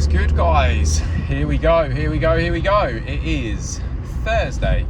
Good guys, here we go. It is Thursday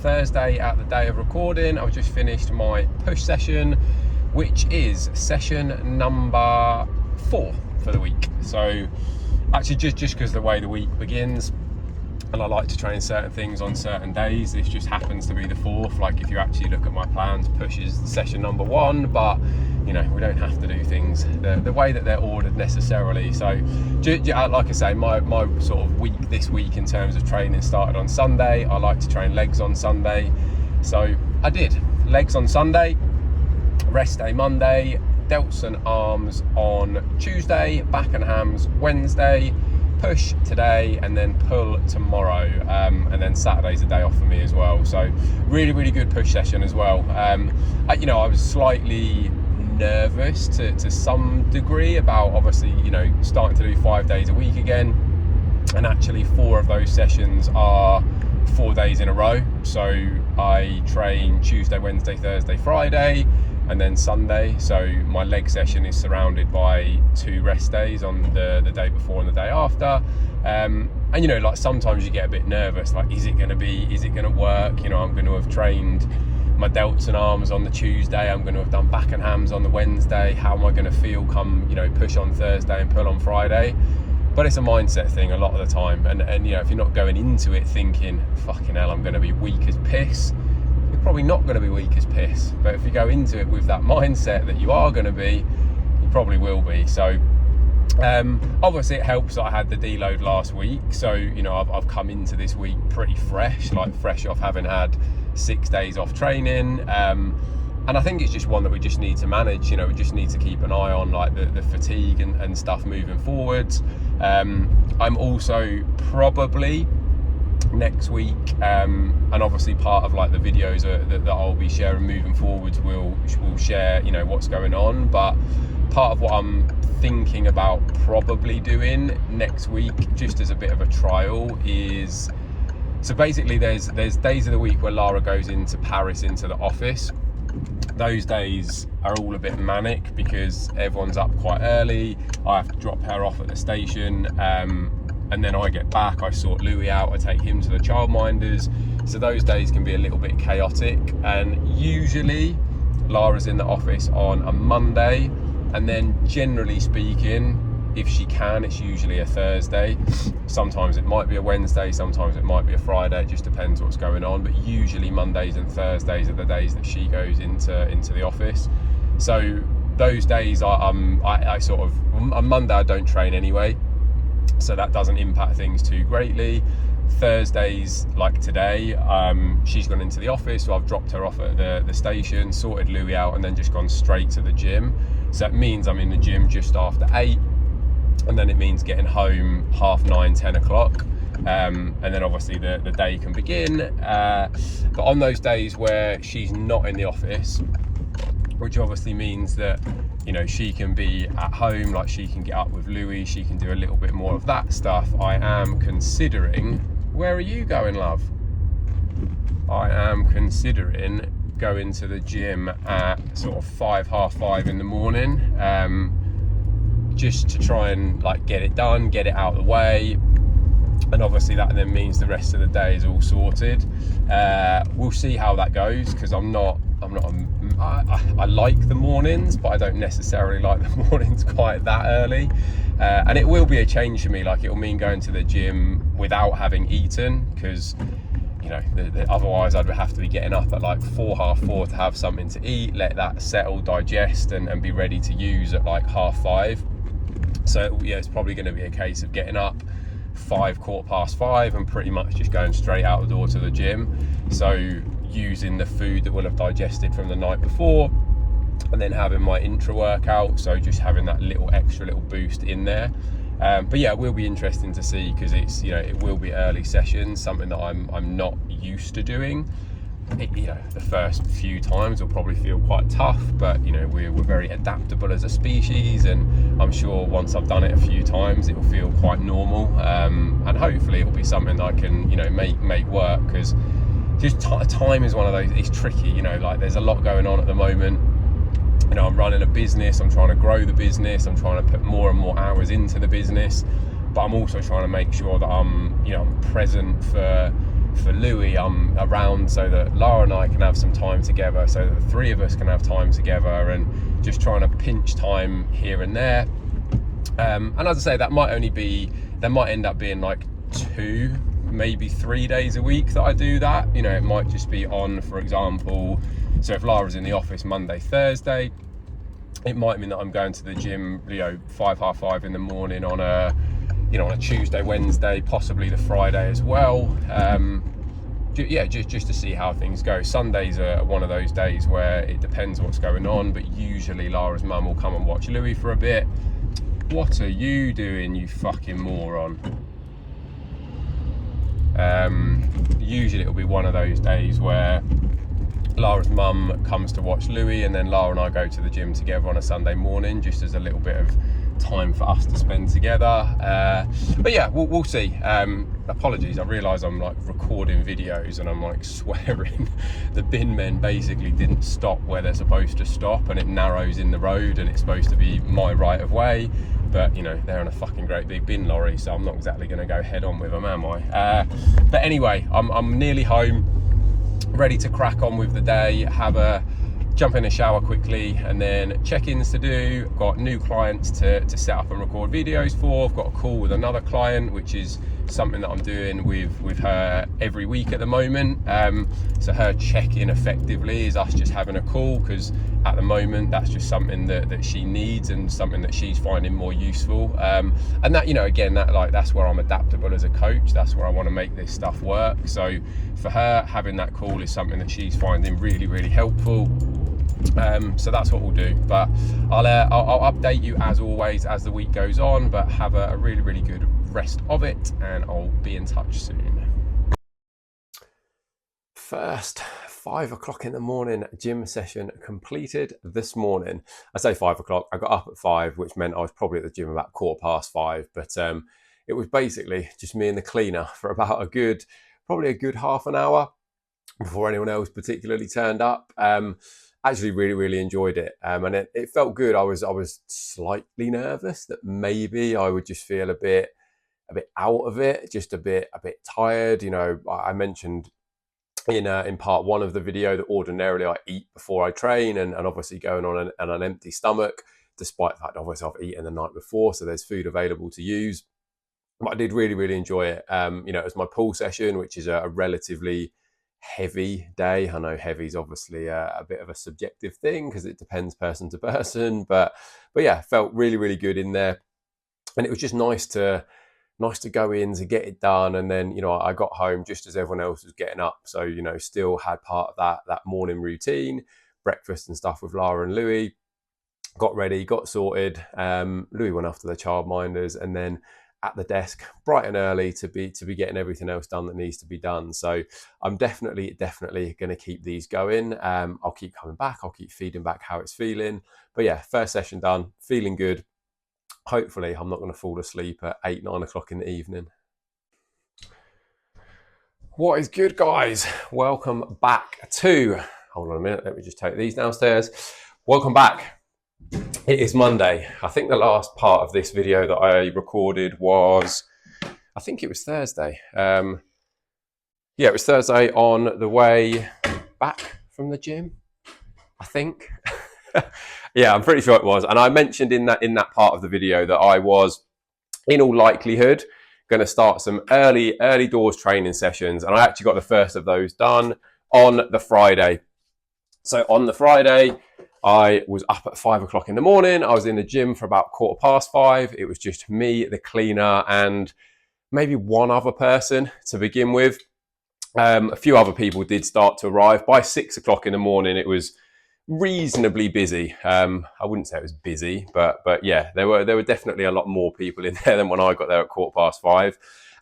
at the day of recording. I've just finished my push session, which is session number 4 for the week. So actually just because the way the week begins, and I like to train certain things on certain days, this just happens to be the 4th. Like if you actually look at my plans, push is session number 1, but you know, we don't have to do things the way that they're ordered necessarily. So like I say, my sort of week this week in terms of training started on Sunday. I like to train legs on Sunday, so I did legs on Sunday, rest day Monday, delts and arms on Tuesday, back and hams Wednesday, push today, and then pull tomorrow, and then Saturday's a day off for me as well. So really good push session as well. I was slightly nervous to some degree about obviously starting to do 5 days a week again, and actually 4 of those sessions are 4 days in a row. So I train Tuesday, Wednesday, Thursday, Friday, and then Sunday. So my leg session is surrounded by 2 rest days on the day before and the day after. And like sometimes you get a bit nervous, like is it going to work? I'm going to have trained my delts and arms on the Tuesday, I'm going to have done back and hams on the Wednesday. How am I going to feel come push on Thursday and pull on Friday? But it's a mindset thing a lot of the time, and if you're not going into it thinking fucking hell I'm going to be weak as piss, you're probably not going to be weak as piss. But if you go into it with that mindset that you are going to be, you probably will be. So obviously it helps that I had the deload last week, so I've come into this week pretty fresh off having had 6 days off training, and I think it's just one that we just need to manage. We just need to keep an eye on like the fatigue and stuff moving forwards. I'm also probably next week, and obviously part of like the videos that I'll be sharing moving forwards will share what's going on, but part of what I'm thinking about probably doing next week just as a bit of a trial is, so basically there's days of the week where Lara goes into Paris into the office. Those days are all a bit manic because everyone's up quite early. I have to drop her off at the station, and then I get back, I sort Louis out, I take him to the childminders. So those days can be a little bit chaotic, and usually Lara's in the office on a Monday, and then generally speaking, if she can, it's usually a Thursday. Sometimes it might be a Wednesday, sometimes it might be a Friday, it just depends what's going on, but usually Mondays and Thursdays are the days that she goes into the office. So those days I sort of, on Monday I don't train anyway, so that doesn't impact things too greatly. Thursdays, like today, she's gone into the office, so I've dropped her off at the station, sorted Louis out, and then just gone straight to the gym. So that means I'm in the gym just after 8, and then it means getting home 9:30, 10 o'clock, and then obviously the day can begin. But on those days where she's not in the office, which obviously means that she can be at home, like she can get up with Louis, she can do a little bit more of that stuff, I am considering, where are you going, love? I am considering going to the gym at sort of 5:30 in the morning, just to try and like get it done, get it out of the way, and obviously that then means the rest of the day is all sorted. We'll see how that goes, because I like the mornings, but I don't necessarily like the mornings quite that early, and it will be a change for me. Like it will mean going to the gym without having eaten, because otherwise I'd have to be getting up at like 4:30 to have something to eat, let that settle, digest, and be ready to use at like 5:30. So yeah, it's probably going to be a case of getting up 5:15 and pretty much just going straight out the door to the gym. So using the food that we'll have digested from the night before, and then having my intra workout, so just having that extra little boost in there. But yeah, it will be interesting to see, because it's it will be early sessions, something that I'm not used to doing. The first few times will probably feel quite tough, but we're very adaptable as a species, and I'm sure once I've done it a few times it will feel quite normal, and hopefully it will be something that I can make work, because just time is one of those, it's tricky, like there's a lot going on at the moment. you know, I'm running a business, I'm trying to grow the business, I'm trying to put more and more hours into the business, but I'm also trying to make sure that I'm, you know, I'm present for Louis. I'm around so that Lara and I can have some time together, so that the three of us can have time together, and just trying to pinch time here and there. And as I say, that might end up being like 2, maybe 3 days a week that I do that. You know, it might just be on, for example, so if Lara's in the office Monday, Thursday, it might mean that I'm going to the gym, you know, 5:30 in the morning on a Tuesday, Wednesday, possibly the Friday as well. Just to see how things go. Sundays are one of those days where it depends what's going on, but usually Lara's mum will come and watch Louis for a bit. What are you doing, you fucking moron? Usually it'll be one of those days where Lara's mum comes to watch Louis, and then Lara and I go to the gym together on a Sunday morning, just as a little bit of time for us to spend together. But yeah, we'll see. Apologies, I realise I'm like recording videos and I'm like swearing. The bin men basically didn't stop where they're supposed to stop, and it narrows in the road, and it's supposed to be my right of way, but you know, they're on a fucking great big bin lorry, so I'm not exactly going to go head on with them, am I? But anyway, I'm nearly home, ready to crack on with the day, jump in a shower quickly, and then check-ins to do. I've got new clients to set up and record videos for. I've got a call with another client, which is something that I'm doing with her every week at the moment. So her check-in effectively is us just having a call, because at the moment that's just something that she needs and something that she's finding more useful. And that, you know, again, that's where I'm adaptable as a coach. That's where I want to make this stuff work. So for her, having that call is something that she's finding really, really helpful. So that's what we'll do, but I'll update you as always as the week goes on, but have a really, really good rest of it, and I'll be in touch soon. First 5 o'clock in the morning gym session completed this morning. I say 5 o'clock, I got up at 5, which meant I was probably at the gym about 5:15, but it was basically just me and the cleaner for about probably a good half an hour before anyone else particularly turned up. Actually really, really enjoyed it, and it felt good. I was slightly nervous that maybe I would just feel a bit out of it, just a bit tired. You know, I mentioned in part 1 of the video that ordinarily I eat before I train, and obviously going on an empty stomach, despite the fact obviously I've eaten the night before, so there's food available to use. But I did really, really enjoy it. You know, it was my pull session, which is a relatively heavy day. I know heavy is obviously a bit of a subjective thing because it depends person to person, but yeah, felt really, really good in there, and it was just nice to go in to get it done. And then, you know, I got home just as everyone else was getting up, so you know, still had part of that morning routine, breakfast and stuff with Lara and Louis. Got ready, got sorted. Louis went off to the childminders, and then at the desk bright and early to be getting everything else done that needs to be done. So I'm definitely going to keep these going. I'll keep coming back, I'll keep feeding back how it's feeling. But yeah, first session done, feeling good. Hopefully I'm not going to fall asleep at 8-9 o'clock in the evening. What is good, guys? Welcome back to, hold on a minute, let me just take these downstairs. Welcome back. It is Monday. I think the last part of this video that I recorded was, I think it was Thursday. Yeah, it was Thursday on the way back from the gym, I think. Yeah, I'm pretty sure it was. And I mentioned in that part of the video that I was, in all likelihood, going to start some early doors training sessions. And I actually got the first of those done on the Friday. So on the Friday, I was up at 5 o'clock in the morning. I was in the gym for about 5:15. It was just me, the cleaner, and maybe one other person to begin with. A few other people did start to arrive. By 6 o'clock in the morning, it was reasonably busy. I wouldn't say it was busy, but yeah, there were definitely a lot more people in there than when I got there at 5:15.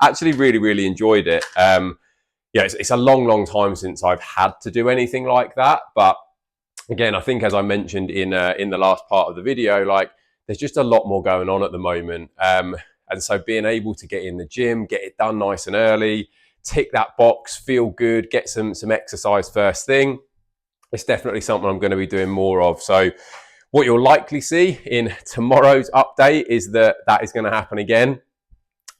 Actually, really, really enjoyed it. Yeah, it's a long time since I've had to do anything like that, but again, I think as I mentioned in the last part of the video, like there's just a lot more going on at the moment, and so being able to get in the gym, get it done nice and early, tick that box, feel good, get some exercise first thing, it's definitely something I'm going to be doing more of. So What you'll likely see in tomorrow's update is that is going to happen again.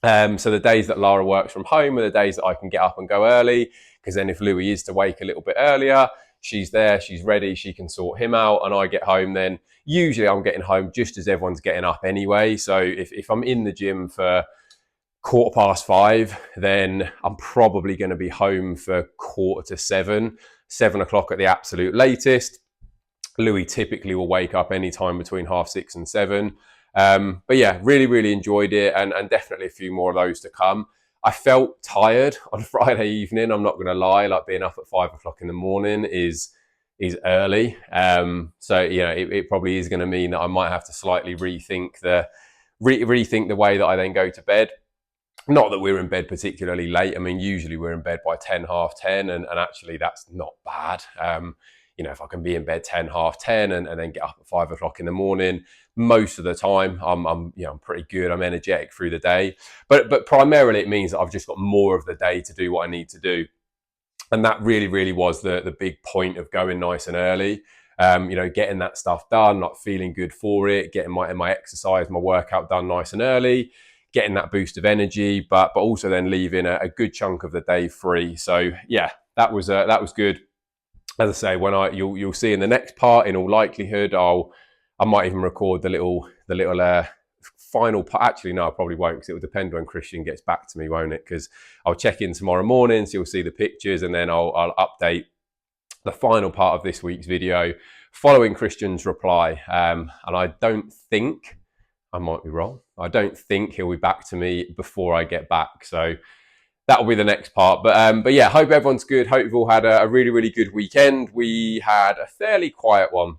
So the days that Lara works from home are the days that I can get up and go early, because then if Louis is to wake a little bit earlier, she's there, she's ready, she can sort him out, and I get home then. Usually I'm getting home just as everyone's getting up anyway. So if I'm in the gym for 5:15, then I'm probably going to be home for 6:45, 7 o'clock at the absolute latest. Louis typically will wake up anytime between 6:30 and 7. But yeah, really enjoyed it, and definitely a few more of those to come. I felt tired on Friday evening, I'm not going to lie. Like, being up at 5 o'clock in the morning is early. So you know, it probably is going to mean that I might have to slightly rethink the way that I then go to bed. Not that we're in bed particularly late. I mean, usually we're in bed by 10, 10:30, and actually that's not bad. You know, if I can be in bed 10, 10:30, and then get up at 5 o'clock in the morning, most of the time I'm pretty good. I'm energetic through the day, but primarily it means that I've just got more of the day to do what I need to do. And that really was the big point of going nice and early. You know, getting that stuff done, not feeling good for it, getting my exercise, my workout done nice and early, getting that boost of energy, but also then leaving a good chunk of the day free. So yeah, that was good. As I say, when you'll see in the next part, in all likelihood, I might even record the little final part. Actually, no, I probably won't, because it will depend when Christian gets back to me, won't it? Because I'll check in tomorrow morning, so you'll see the pictures, and then I'll update the final part of this week's video following Christian's reply. And I don't think, I might be wrong, I don't think he'll be back to me before I get back. So that'll be the next part. But yeah, hope everyone's good. Hope you've all had a really good weekend. We had a fairly quiet one.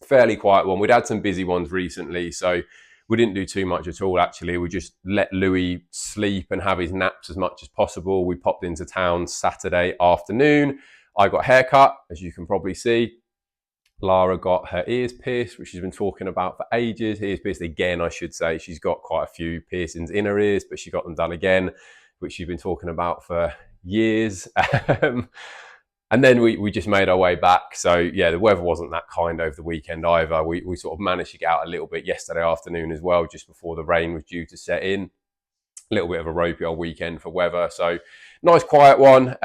We'd had some busy ones recently, so we didn't do too much at all, actually. We just let Louis sleep and have his naps as much as possible. We popped into town Saturday afternoon. I got a haircut, as you can probably see. Lara got her ears pierced, which she's been talking about for ages. Ears pierced again, I should say. She's got quite a few piercings in her ears, but she got them done again, which she's been talking about for years. And then we just made our way back. So yeah, the weather wasn't that kind over the weekend either. We sort of managed to get out a little bit yesterday afternoon as well, just before the rain was due to set in. A little bit of a ropey old weekend for weather. So nice quiet one.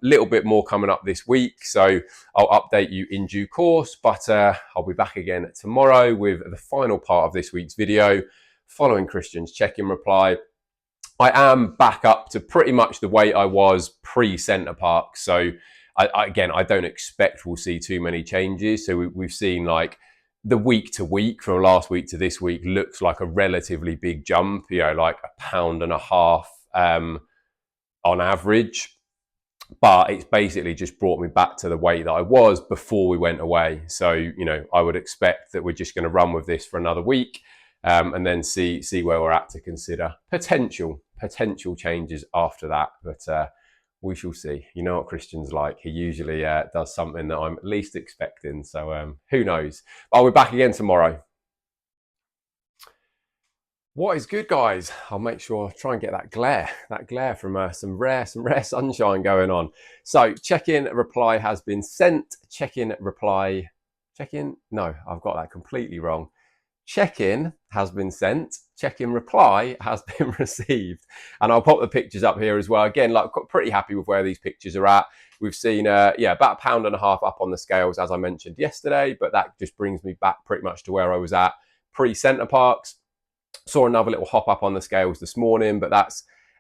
Little bit more coming up this week, so I'll update you in due course. But I'll be back again tomorrow with the final part of this week's video, following Christian's check-in reply. I am back up to pretty much the weight I was pre-Center Park. So again, I don't expect we'll see too many changes. So we've seen, like, the week to week, from last week to this week, looks like a relatively big jump, you know, like 1.5 pounds on average. But it's basically just brought me back to the weight that I was before we went away. So, you know, I would expect that we're just going to run with this for another week, and then see where we're at to consider potential changes after that. But we shall see. You know what Christian's like. He usually does something that I'm least expecting. So who knows? I'll be back again tomorrow. What is good, guys? I'll make sure I try and get that glare from some rare sunshine going on. So check-in reply has been sent. No, I've got that completely wrong. Check-in has been sent. Check-in reply has been received. And I'll pop the pictures up here as well. Again, like, pretty happy with where these pictures are at. We've seen, about 1.5 pounds up on the scales, as I mentioned yesterday, but that just brings me back pretty much to where I was at pre-Center Parks. Saw another little hop up on the scales this morning, but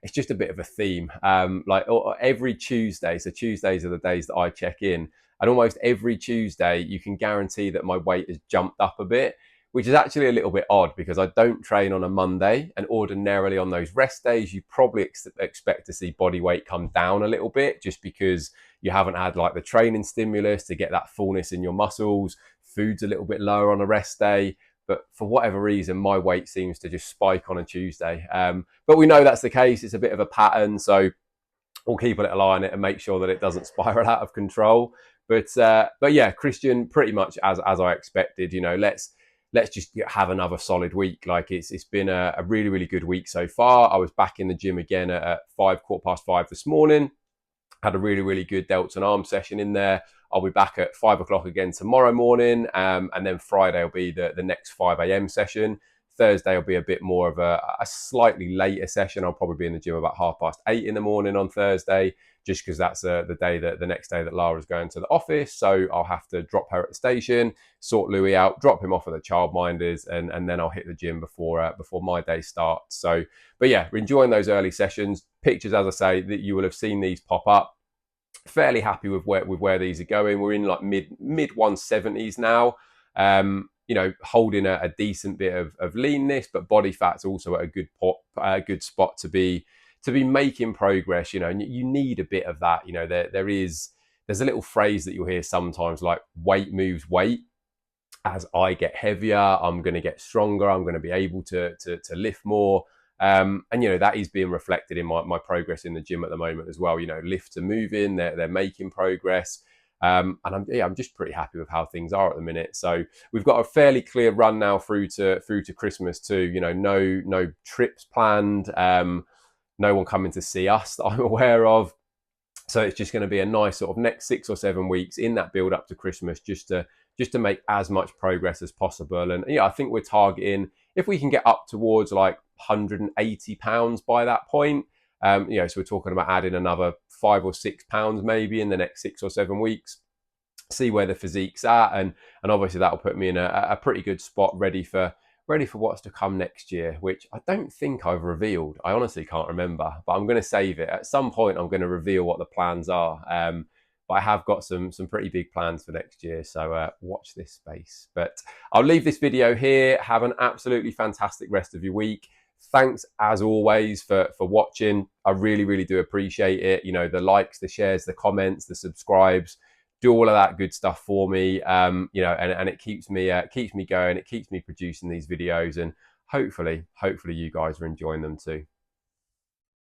it's just a bit of a theme. Like every Tuesday, so Tuesdays are the days that I check in, and almost every Tuesday you can guarantee that my weight has jumped up a bit, which is actually a little bit odd because I don't train on a Monday, and ordinarily on those rest days you probably expect to see body weight come down a little bit, just because you haven't had like the training stimulus to get that fullness in your muscles. Food's a little bit lower on a rest day. But for whatever reason, my weight seems to just spike on a Tuesday. But we know that's the case. It's a bit of a pattern. So we'll keep a little eye on it and make sure that it doesn't spiral out of control. But yeah, Christian, pretty much as I expected. You know, let's just have another solid week. Like, it's been a really good week so far. I was back in the gym again at 5, 5:15 this morning. Had a really good delts and arms session in there. I'll be back at 5 o'clock again tomorrow morning, and then Friday will be the next 5 a.m. session. Thursday will be a bit more of a slightly later session. I'll probably be in the gym about 8:30 in the morning on Thursday, just because that's the next day that Lara's going to the office. So I'll have to drop her at the station, sort Louis out, drop him off at the childminders, and then I'll hit the gym before my day starts. So, but yeah, we're enjoying those early sessions. Pictures, as I say, that you will have seen these pop up. Fairly happy with where these are going. We're in like mid 170s now. You know, holding a decent bit of leanness, but body fat's also at a good spot to be making progress. You know, and you need a bit of that. You know, there's a little phrase that you'll hear sometimes, like weight moves weight. As I get heavier, I'm going to get stronger. I'm going to be able to lift more. And you know, that is being reflected in my progress in the gym at the moment as well. You know, lifts are moving, they're making progress. And I'm just pretty happy with how things are at the minute. So we've got a fairly clear run now through to Christmas too. You know, no trips planned, no one coming to see us that I'm aware of. So it's just going to be a nice sort of next 6 or 7 weeks in that build up to Christmas, just to make as much progress as possible. And yeah, I think we're targeting, if we can get up towards like 180 pounds by that point, you know, so we're talking about adding another 5 or 6 pounds maybe in the next 6 or 7 weeks, see where the physique's at, and obviously that'll put me in a pretty good spot, ready for what's to come next year, which I don't think I've revealed. I honestly can't remember, but I'm going to save it. At some point, I'm going to reveal what the plans are. But I have got some pretty big plans for next year, so watch this space. But I'll leave this video here. Have an absolutely fantastic rest of your week. Thanks as always for watching. I really do appreciate it. You know, the likes, the shares, the comments, the subscribes, do all of that good stuff for me. You know, and it keeps me going. It keeps me producing these videos, and hopefully you guys are enjoying them too.